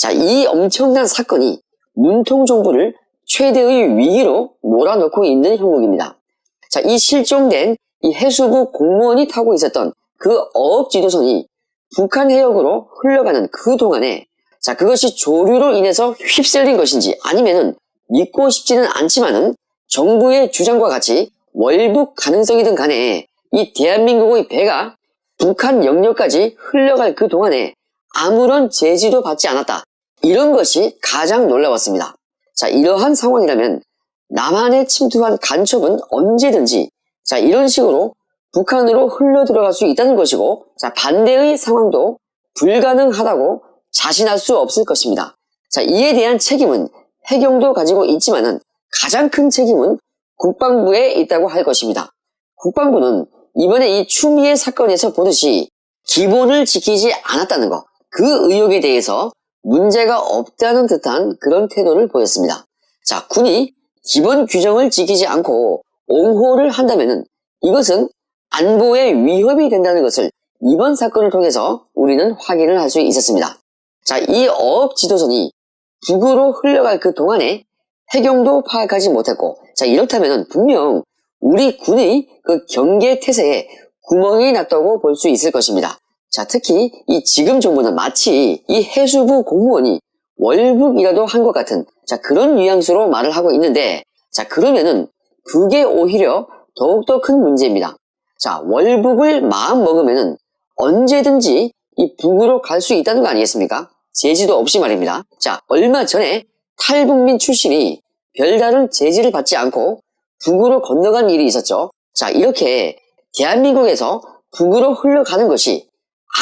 자, 이 엄청난 사건이 문통 정부를 최대의 위기로 몰아넣고 있는 형국입니다. 자, 이 실종된 이 해수부 공무원이 타고 있었던 그 어업 지도선이 북한 해역으로 흘러가는 그 동안에, 자, 그것이 조류로 인해서 휩쓸린 것인지 아니면은 믿고 싶지는 않지만은 정부의 주장과 같이 월북 가능성이든 간에 이 대한민국의 배가 북한 영역까지 흘러갈 그 동안에 아무런 제지도 받지 않았다. 이런 것이 가장 놀라웠습니다. 자, 이러한 상황이라면 남한에 침투한 간첩은 언제든지 자, 이런 식으로 북한으로 흘러 들어갈 수 있다는 것이고, 자, 반대의 상황도 불가능하다고 자신할 수 없을 것입니다. 자, 이에 대한 책임은 해경도 가지고 있지만은 가장 큰 책임은 국방부에 있다고 할 것입니다. 국방부는 이번에 이 추미애 사건에서 보듯이 기본을 지키지 않았다는 것, 그 의혹에 대해서 문제가 없다는 듯한 그런 태도를 보였습니다. 자, 군이 기본 규정을 지키지 않고 옹호를 한다면은 이것은 안보에 위협이 된다는 것을 이번 사건을 통해서 우리는 확인을 할 수 있었습니다. 자, 이 어업 지도선이 북으로 흘러갈 그 동안에 해경도 파악하지 못했고, 자, 이렇다면은 분명 우리 군의 그 경계 태세에 구멍이 났다고 볼 수 있을 것입니다. 자, 특히 이 지금 정부는 마치 이 해수부 공무원이 월북이라도 한 것 같은, 자, 그런 뉘앙스로 말을 하고 있는데, 자, 그러면은 그게 오히려 더욱더 큰 문제입니다. 자, 월북을 마음 먹으면은 언제든지 이 북으로 갈 수 있다는 거 아니겠습니까? 제지도 없이 말입니다. 자, 얼마 전에 탈북민 출신이 별다른 제지를 받지 않고 북으로 건너간 일이 있었죠. 자, 이렇게 대한민국에서 북으로 흘러가는 것이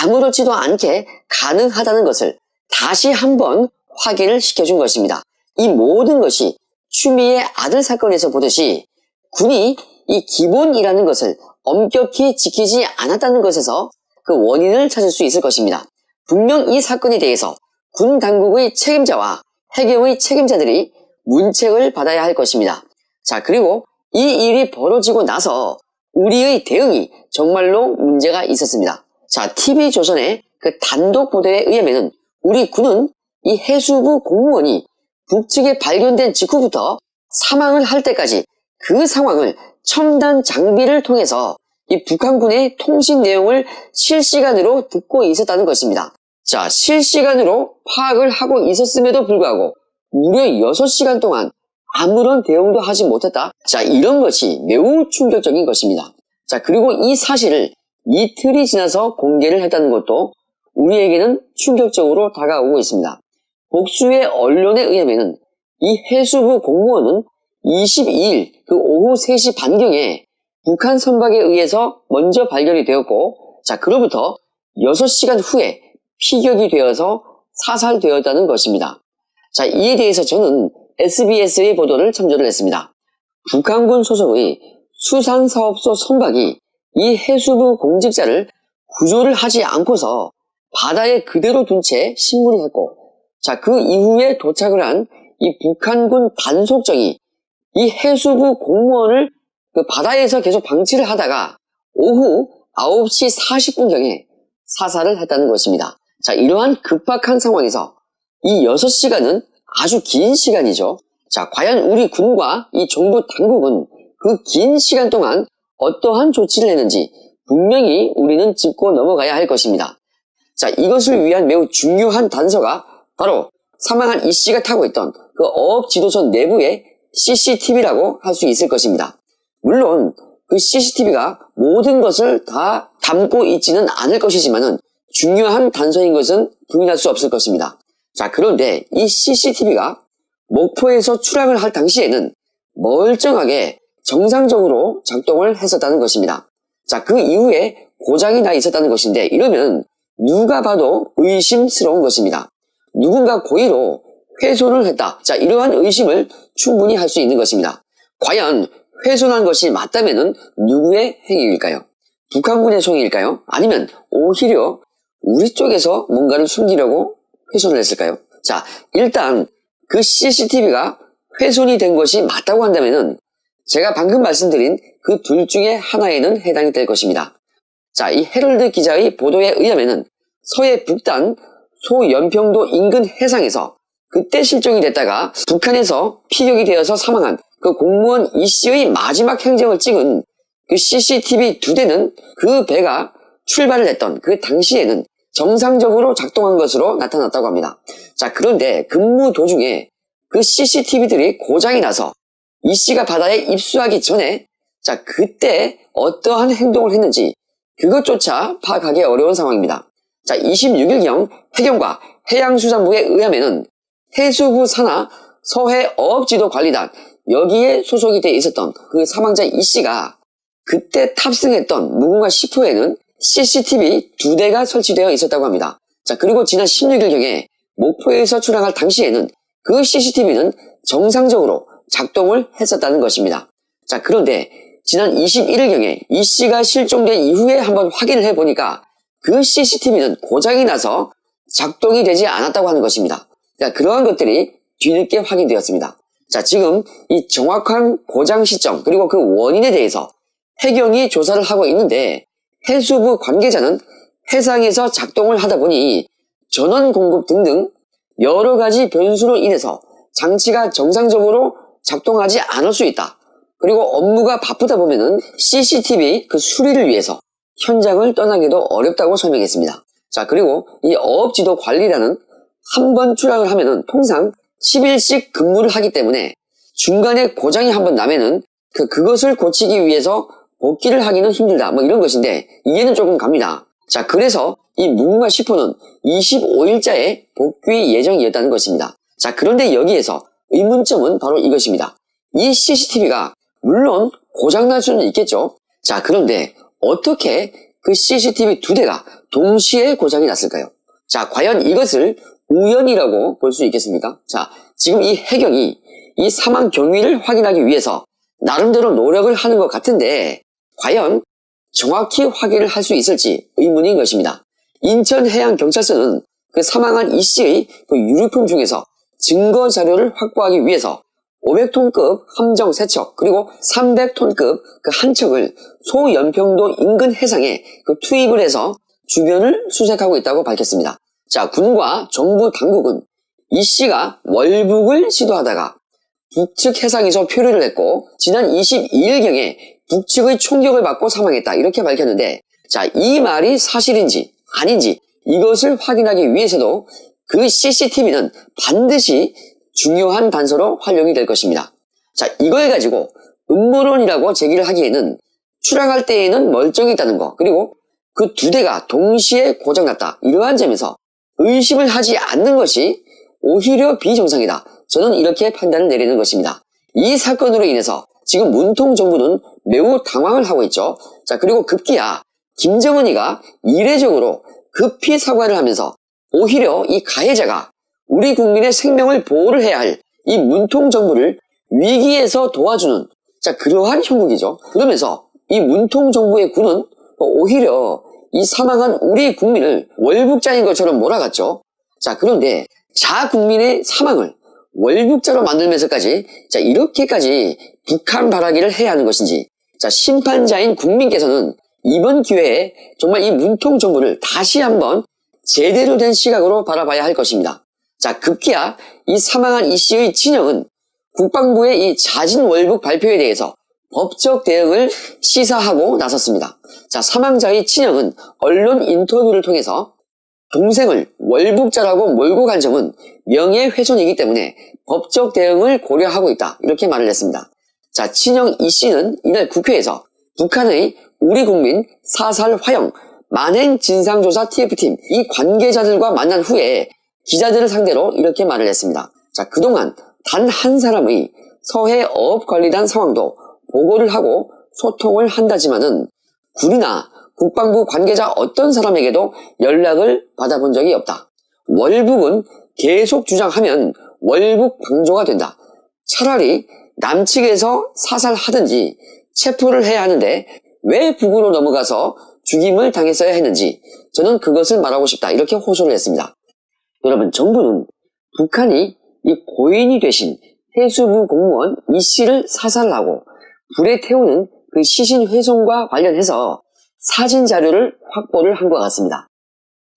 아무렇지도 않게 가능하다는 것을 다시 한번 확인을 시켜준 것입니다. 이 모든 것이 추미애 아들 사건에서 보듯이 군이 이 기본이라는 것을 엄격히 지키지 않았다는 것에서 그 원인을 찾을 수 있을 것입니다. 분명 이 사건에 대해서 군 당국의 책임자와 해경의 책임자들이 문책을 받아야 할 것입니다. 자, 그리고 이 일이 벌어지고 나서 우리의 대응이 정말로 문제가 있었습니다. 자, TV조선의 그 단독 보도에 의하면 우리 군은 이 해수부 공무원이 북측에 발견된 직후부터 사망을 할 때까지 그 상황을 첨단 장비를 통해서 이 북한군의 통신 내용을 실시간으로 듣고 있었다는 것입니다. 자, 실시간으로 파악을 하고 있었음에도 불구하고 무려 6시간 동안 아무런 대응도 하지 못했다. 자, 이런 것이 매우 충격적인 것입니다. 자, 그리고 이 사실을 이틀이 지나서 공개를 했다는 것도 우리에게는 충격적으로 다가오고 있습니다. 복수의 언론에 의하면 이 해수부 공무원은 22일 그 오후 3시 반경에 북한 선박에 의해서 먼저 발견이 되었고, 자, 그로부터 6시간 후에 피격이 되어서 사살되었다는 것입니다. 자, 이에 대해서 저는 SBS의 보도를 참조를 했습니다. 북한군 소속의 수산사업소 선박이 이 해수부 공직자를 구조를 하지 않고서 바다에 그대로 둔 채 신문을 했고, 자, 그 이후에 도착을 한 이 북한군 단속정이 이 해수부 공무원을 그 바다에서 계속 방치를 하다가 오후 9시 40분경에 사살을 했다는 것입니다. 자, 이러한 급박한 상황에서 이 6시간은 아주 긴 시간이죠. 자, 과연 우리 군과 이 정부 당국은 그 긴 시간 동안 어떠한 조치를 했는지 분명히 우리는 짚고 넘어가야 할 것입니다. 자, 이것을 위한 매우 중요한 단서가 바로 사망한 이 씨가 타고 있던 그 어업 지도선 내부의 CCTV라고 할 수 있을 것입니다. 물론 그 CCTV가 모든 것을 다 담고 있지는 않을 것이지만은 중요한 단서인 것은 부인할 수 없을 것입니다. 자, 그런데 이 CCTV가 목포에서 출항을 할 당시에는 멀쩡하게 정상적으로 작동을 했었다는 것입니다. 자, 그 이후에 고장이 나 있었다는 것인데 이러면 누가 봐도 의심스러운 것입니다. 누군가 고의로 훼손을 했다. 자, 이러한 의심을 충분히 할 수 있는 것입니다. 과연 훼손한 것이 맞다면은 누구의 행위일까요? 북한군의 송이일까요? 아니면 오히려 우리 쪽에서 뭔가를 숨기려고 훼손을 했을까요? 자, 일단 그 CCTV가 훼손이 된 것이 맞다고 한다면은 제가 방금 말씀드린 그 둘 중에 하나에는 해당이 될 것입니다. 자, 이 헤럴드 기자의 보도에 의하면은 서해 북단 소연평도 인근 해상에서 그때 실종이 됐다가 북한에서 피격이 되어서 사망한 그 공무원 이 씨의 마지막 행적을 찍은 그 CCTV 2대는 그 배가 출발을 했던 그 당시에는 정상적으로 작동한 것으로 나타났다고 합니다. 자, 그런데 근무 도중에 그 CCTV들이 고장이 나서 이 씨가 바다에 입수하기 전에 자, 그때 어떠한 행동을 했는지 그것조차 파악하기 어려운 상황입니다. 자, 26일경 해경과 해양수산부에 의하면은 해수부 산하 서해어업지도관리단 여기에 소속이 돼 있었던 그 사망자 이 씨가 그때 탑승했던 무궁화 10호에는 CCTV 2대가 설치되어 있었다고 합니다. 자, 그리고 지난 16일경에 목포에서 출항할 당시에는 그 CCTV는 정상적으로 작동을 했었다는 것입니다. 자, 그런데 지난 21일경에 이 씨가 실종된 이후에 한번 확인을 해보니까 그 CCTV는 고장이 나서 작동이 되지 않았다고 하는 것입니다. 자, 그러한 것들이 뒤늦게 확인되었습니다. 자, 지금 이 정확한 고장 시점 그리고 그 원인에 대해서 해경이 조사를 하고 있는데 해수부 관계자는 해상에서 작동을 하다 보니 전원 공급 등등 여러 가지 변수로 인해서 장치가 정상적으로 작동하지 않을 수 있다. 그리고 업무가 바쁘다 보면은 CCTV 그 수리를 위해서 현장을 떠나기도 어렵다고 설명했습니다. 자, 그리고 이 어업지도 관리단은 한 번 출항을 하면은 통상 10일씩 근무를 하기 때문에 중간에 고장이 한 번 나면은 그것을 고치기 위해서 복귀를 하기는 힘들다. 뭐 이런 것인데 이해는 조금 갑니다. 자, 그래서 이 무궁화 10호는 25일자에 복귀 예정이었다는 것입니다. 자, 그런데 여기에서 의문점은 바로 이것입니다. 이 CCTV가 물론 고장날 수는 있겠죠. 자, 그런데 어떻게 그 CCTV 2대가 동시에 고장이 났을까요? 자, 과연 이것을 우연이라고 볼 수 있겠습니까? 자, 지금 이 해경이 이 사망 경위를 확인하기 위해서 나름대로 노력을 하는 것 같은데 과연 정확히 확인을 할 수 있을지 의문인 것입니다. 인천해양경찰서는 그 사망한 이 씨의 그 유류품 중에서 증거 자료를 확보하기 위해서 500톤급 함정 3척 그리고 300톤급 그 한 척을 소연평도 인근 해상에 그 투입을 해서 주변을 수색하고 있다고 밝혔습니다. 자, 군과 정부 당국은 이 씨가 월북을 시도하다가 북측 해상에서 표류를 했고 지난 22일경에 북측의 총격을 받고 사망했다 이렇게 밝혔는데 자, 이 말이 사실인지 아닌지 이것을 확인하기 위해서도 그 CCTV는 반드시 중요한 단서로 활용이 될 것입니다. 자, 이걸 가지고 음모론이라고 제기를 하기에는 출항할 때에는 멀쩡했다는 거 그리고 그 2대가 동시에 고장났다 이러한 점에서 의심을 하지 않는 것이 오히려 비정상이다. 저는 이렇게 판단을 내리는 것입니다. 이 사건으로 인해서 지금 문통 정부는 매우 당황을 하고 있죠. 자, 그리고 급기야 김정은이가 이례적으로 급히 사과를 하면서 오히려 이 가해자가 우리 국민의 생명을 보호를 해야 할 이 문통 정부를 위기에서 도와주는 자, 그러한 형국이죠. 그러면서 이 문통 정부의 군은 오히려 이 사망한 우리 국민을 월북자인 것처럼 몰아갔죠. 자, 그런데 자국민의 사망을 월북자로 만들면서까지 자, 이렇게까지 북한 바라기를 해야 하는 것인지 자, 심판자인 국민께서는 이번 기회에 정말 이 문통 정부를 다시 한번 제대로 된 시각으로 바라봐야 할 것입니다. 자, 급기야 이 사망한 이 씨의 친형은 국방부의 이 자진 월북 발표에 대해서 법적 대응을 시사하고 나섰습니다. 자, 사망자의 친형은 언론 인터뷰를 통해서 동생을 월북자라고 몰고 간 점은 명예훼손이기 때문에 법적 대응을 고려하고 있다 이렇게 말을 했습니다. 자, 친형 이 씨는 이날 국회에서 북한의 우리 국민 사살 화형 만행 진상조사 TF팀 이 관계자들과 만난 후에 기자들을 상대로 이렇게 말을 했습니다. 자, 그동안 단 한 사람의 서해어업관리단 상황도 보고를 하고 소통을 한다지만은 군이나 국방부 관계자 어떤 사람에게도 연락을 받아본 적이 없다. 월북은 계속 주장하면 월북 방조가 된다. 차라리 남측에서 사살하든지 체포를 해야 하는데 왜 북으로 넘어가서 죽임을 당했어야 했는지 저는 그것을 말하고 싶다. 이렇게 호소를 했습니다. 여러분, 정부는 북한이 이 고인이 되신 해수부 공무원 이 씨를 사살하고 불에 태우는 그 시신 훼손과 관련해서 사진 자료를 확보를 한 것 같습니다.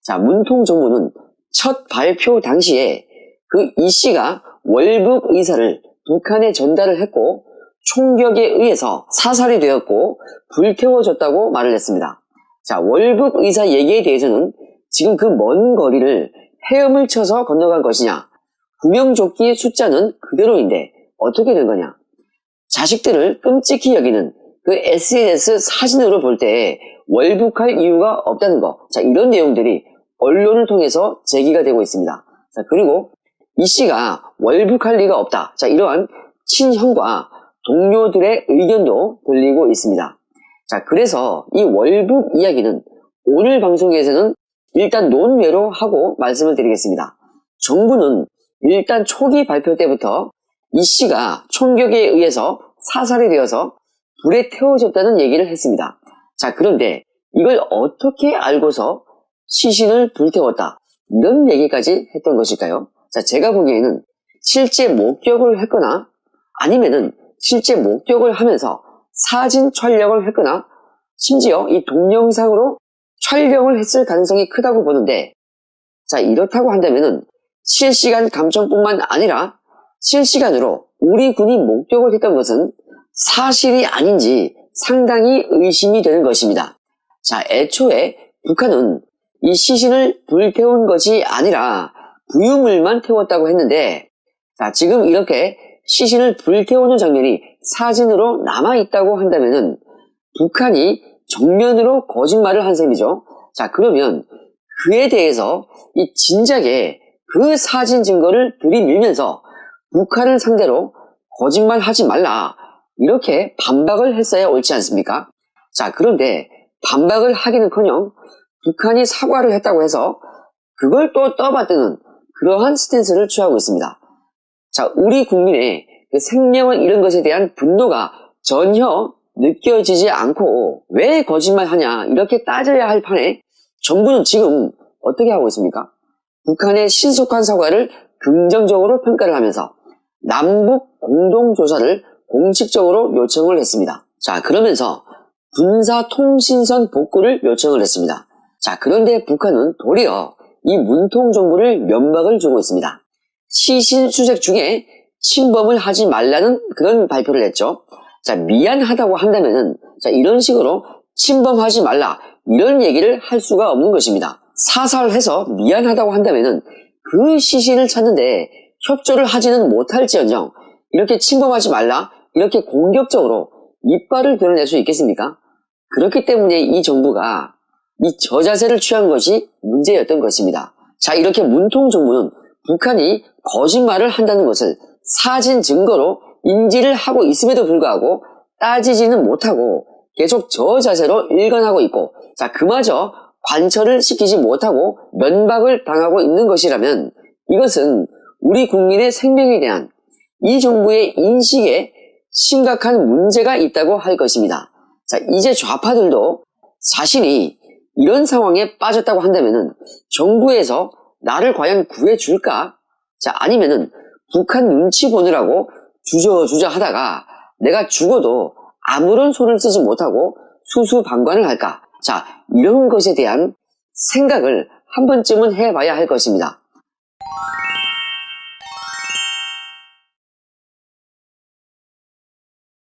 자, 문통 정부는 첫 발표 당시에 그 이 씨가 월북 의사를 북한에 전달을 했고 총격에 의해서 사살이 되었고 불태워졌다고 말을 했습니다. 자, 월북 의사 얘기에 대해서는 지금 그 먼 거리를 헤엄을 쳐서 건너간 것이냐, 구명조끼의 숫자는 그대로인데 어떻게 된 거냐, 자식들을 끔찍히 여기는 그 SNS 사진으로 볼 때 월북할 이유가 없다는 거, 자, 이런 내용들이 언론을 통해서 제기가 되고 있습니다. 자, 그리고 이 씨가 월북할 리가 없다, 자, 이러한 친형과 동료들의 의견도 들리고 있습니다. 자, 그래서 이 월북 이야기는 오늘 방송에서는 일단 논외로 하고 말씀을 드리겠습니다. 정부는 일단 초기 발표 때부터 이 씨가 총격에 의해서 사살이 되어서 불에 태워졌다는 얘기를 했습니다. 자, 그런데 이걸 어떻게 알고서 시신을 불태웠다, 이런 얘기까지 했던 것일까요? 자, 제가 보기에는 실제 목격을 했거나 아니면은 실제 목격을 하면서 사진 촬영을 했거나 심지어 이 동영상으로 촬영을 했을 가능성이 크다고 보는데, 자, 이렇다고 한다면은 실시간 감청뿐만 아니라 실시간으로 우리 군이 목격을 했던 것은 사실이 아닌지 상당히 의심이 되는 것입니다. 자, 애초에 북한은 이 시신을 불태운 것이 아니라 부유물만 태웠다고 했는데, 자, 지금 이렇게 시신을 불태우는 장면이 사진으로 남아있다고 한다면은 북한이 정면으로 거짓말을 한 셈이죠. 자, 그러면 그에 대해서 이 진작에 그 사진 증거를 들이밀면서 북한을 상대로 거짓말하지 말라, 이렇게 반박을 했어야 옳지 않습니까? 자, 그런데 반박을 하기는커녕 북한이 사과를 했다고 해서 그걸 또 떠받드는 그러한 스탠스를 취하고 있습니다. 자, 우리 국민의 그 생명을 잃은 것에 대한 분노가 전혀 느껴지지 않고 왜 거짓말하냐, 이렇게 따져야 할 판에 정부는 지금 어떻게 하고 있습니까? 북한의 신속한 사과를 긍정적으로 평가를 하면서 남북 공동조사를 공식적으로 요청을 했습니다. 자, 그러면서 군사통신선 복구를 요청을 했습니다. 자, 그런데 북한은 도리어 이 문통정부를 면박을 주고 있습니다. 시신 수색 중에 침범을 하지 말라는 그런 발표를 했죠. 자, 미안하다고 한다면은, 자, 이런 식으로 침범하지 말라, 이런 얘기를 할 수가 없는 것입니다. 사살해서 미안하다고 한다면은 그 시신을 찾는데 협조를 하지는 못할지언정 이렇게 침범하지 말라, 이렇게 공격적으로 이빨을 드러낼 수 있겠습니까? 그렇기 때문에 이 정부가 이 저자세를 취한 것이 문제였던 것입니다. 자, 이렇게 문통정부는 북한이 거짓말을 한다는 것을 사진 증거로 인지를 하고 있음에도 불구하고 따지지는 못하고 계속 저자세로 일관하고 있고, 자, 그마저 관철을 시키지 못하고 면박을 당하고 있는 것이라면 이것은 우리 국민의 생명에 대한 이 정부의 인식에 심각한 문제가 있다고 할 것입니다. 자, 이제 좌파들도 자신이 이런 상황에 빠졌다고 한다면은 정부에서 나를 과연 구해줄까? 자, 아니면은 북한 눈치 보느라고 주저주저 하다가 내가 죽어도 아무런 손을 쓰지 못하고 수수방관을 할까? 자, 이런 것에 대한 생각을 한 번쯤은 해봐야 할 것입니다.